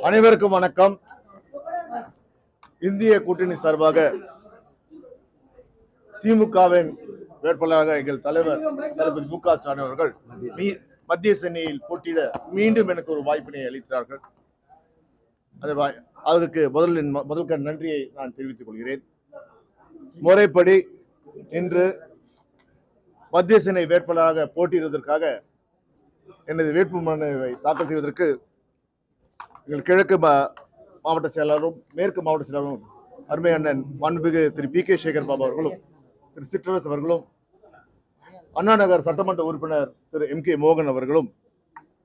அனைவருக்கும் வணக்கம். இந்திய கூட்டணி சார்பாக திமுகவின் வேட்பாளராக எங்கள் தலைவர் தளபதி மு.க. ஸ்டாலின் அவர்கள் மத்திய சென்னையில் போட்டியிட மீண்டும் எனக்கு ஒரு வாய்ப்பினை அளித்தார்கள். அதற்கு முதல் நன்றியை நான் தெரிவித்துக் கொள்கிறேன். முறைப்படி இன்று மத்திய சென்னை வேட்பாளராக போட்டியிடுவதற்காக எனது வேட்புமனுவை தாக்கல் செய்வதற்கு எங்கள் கிழக்கு மாவட்ட செயலாளரும் மேற்கு மாவட்ட செயலாளரும் அருமை அண்ணன் மாண்புமிகு திரு பி.கே. சேகர் பாபு அவர்களும் திரு சிற்றரசு அவர்களும் அண்ணா நகர் சட்டமன்ற உறுப்பினர் திரு எம்.கே. மோகன் அவர்களும்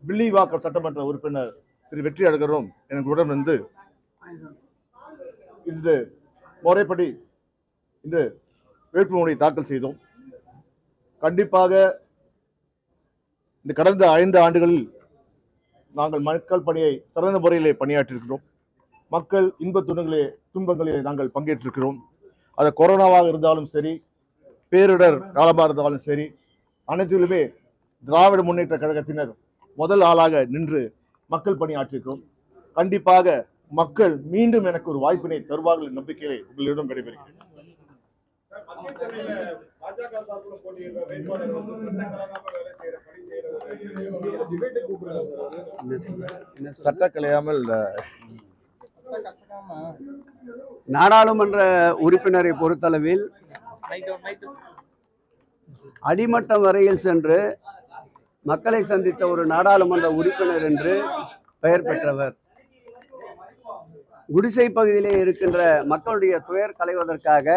வில்லிவாக்கம் சட்டமன்ற உறுப்பினர் திரு வெற்றி அழகரும் எனக்கு உடன் வந்து இன்று முறைப்படி இன்று வேட்புமனுவை தாக்கல் செய்தோம். கண்டிப்பாக இந்த கடந்த 5 ஆண்டுகளில் நாங்கள் மக்கள் பணியை சிறந்த முறையிலே பணியாற்றிருக்கிறோம். மக்கள் துன்பங்களிலே நாங்கள் பங்கேற்றிருக்கிறோம். அது கொரோனாவாக இருந்தாலும் சரி, பேரிடர் காலமாக இருந்தாலும் சரி, அனைத்திலுமே திராவிட முன்னேற்ற கழகத்தினர் முதல் ஆளாக நின்று மக்கள் பணியாற்றிருக்கிறோம். கண்டிப்பாக மக்கள் மீண்டும் எனக்கு ஒரு வாய்ப்பினை தருவார்கள் நம்பிக்கையை உங்களிடம் விடைபெறுகிறேன். சட்டக்கலையாமல் நாடாளுமன்ற உறுப்பினரை பொறுத்தளவில் அடிமட்டம் வரையில் சென்று மக்களை சந்தித்த ஒரு நாடாளுமன்ற உறுப்பினர் என்று பெயர் பெற்றவர். குடிசை பகுதியிலே இருக்கின்ற மக்களுடைய துயர் களைவதற்காக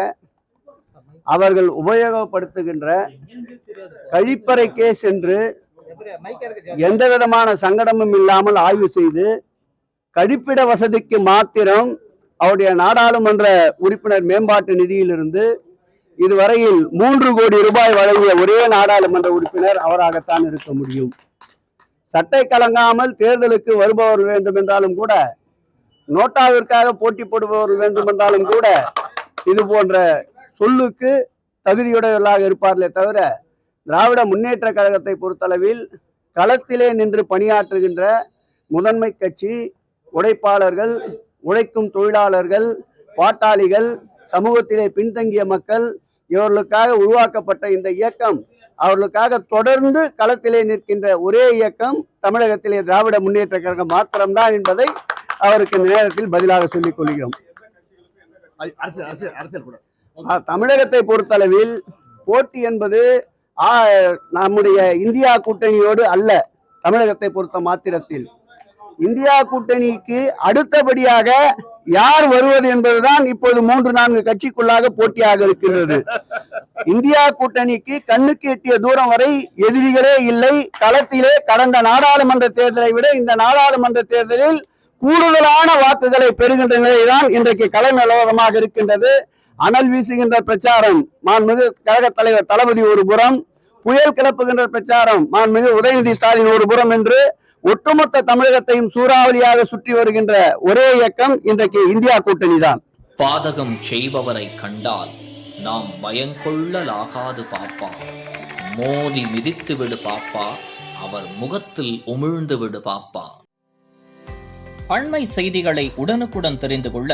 அவர்கள் உபயோகப்படுத்துகின்ற கழிப்பறைக்கே சென்று எந்த விதமான சங்கடமும் இல்லாமல் ஆய்வு செய்து கழிப்பிட வசதிக்கு மாத்திரம் அவருடைய நாடாளுமன்ற உறுப்பினர் மேம்பாட்டு நிதியிலிருந்து இதுவரையில் 3 கோடி ரூபாய் வழங்கிய ஒரே நாடாளுமன்ற உறுப்பினர் அவராகத்தான் இருக்க முடியும். சட்டை கலங்காமல் தேர்தலுக்கு வருபவர் வேண்டும் என்றாலும் கூட, நோட்டாவிற்காக போட்டி போடுபவர்கள் வேண்டும் என்றாலும் கூட இது போன்ற சொல்லுக்கு தகுதியுடையவர்களாக இருப்பார்களே தவிர, திராவிட முன்னேற்ற கழகத்தை பொறுத்தளவில் களத்திலே நின்று பணியாற்றுகின்ற முதன்மை கட்சி, உழைப்பாளர்கள், உழைக்கும் தொழிலாளர்கள், பாட்டாளிகள், சமூகத்திலே பின்தங்கிய மக்கள், இவர்களுக்காக உருவாக்கப்பட்ட இந்த இயக்கம், அவர்களுக்காக தொடர்ந்து களத்திலே நிற்கின்ற ஒரே இயக்கம் தமிழகத்திலே திராவிட முன்னேற்ற கழகம் மாத்திரம்தான் என்பதை அவருக்கு இந்த நேரத்தில் பதிலாக சொல்லிக் கொள்கிறோம். தமிழகத்தை பொறுத்தளவில் போட்டி என்பது நம்முடைய இந்தியா கூட்டணியோடு அல்ல. தமிழகத்தை பொறுத்த மாத்திரத்தில் இந்தியா கூட்டணிக்கு அடுத்தபடியாக யார் வருவது என்பதுதான் இப்போது 3-4 கட்சிக்குள்ளாக போட்டியாக இருக்கின்றது. இந்தியா கூட்டணிக்கு கண்ணுக்கு எட்டிய தூரம் வரை எதிரிகளே இல்லை. களத்திலே கடந்த நாடாளுமன்ற தேர்தலை விட இந்த நாடாளுமன்ற தேர்தலில் கூடுதலான வாக்குகளை பெறுகின்ற நிலைதான் இன்றைக்கு கள நிலவரமாக இருக்கின்றது. அனல் வீசுகின்ற பிரச்சாரம் மாண்புமிகு கழக தலைவர் தளபதி ஒரு புறம், புயல் கிளப்புகின்ற பிரச்சாரம் மாண்புமிகு உதயநிதி ஸ்டாலின் ஒரு புறம் என்று ஒட்டுமொத்த தமிழகத்தையும் சூறாவளியாக சுற்றி வருகின்ற ஒரே இயக்கம் இன்றைக்கு இந்தியா கூட்டணி தான். பாதகம் செய்பவரை கண்டால் நாம் பயங்கொள்ளலாகாது பாப்பா, மோதி மிதித்து விடு பாப்பா, அவர் முகத்தில் உமிழ்ந்து விடு பாப்பா. அண்மை செய்திகளை உடனுக்குடன் தெரிந்து கொள்ள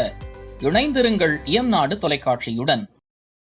இணைந்திருங்கள் இயம்நாடு தொலைக்காட்சியுடன்.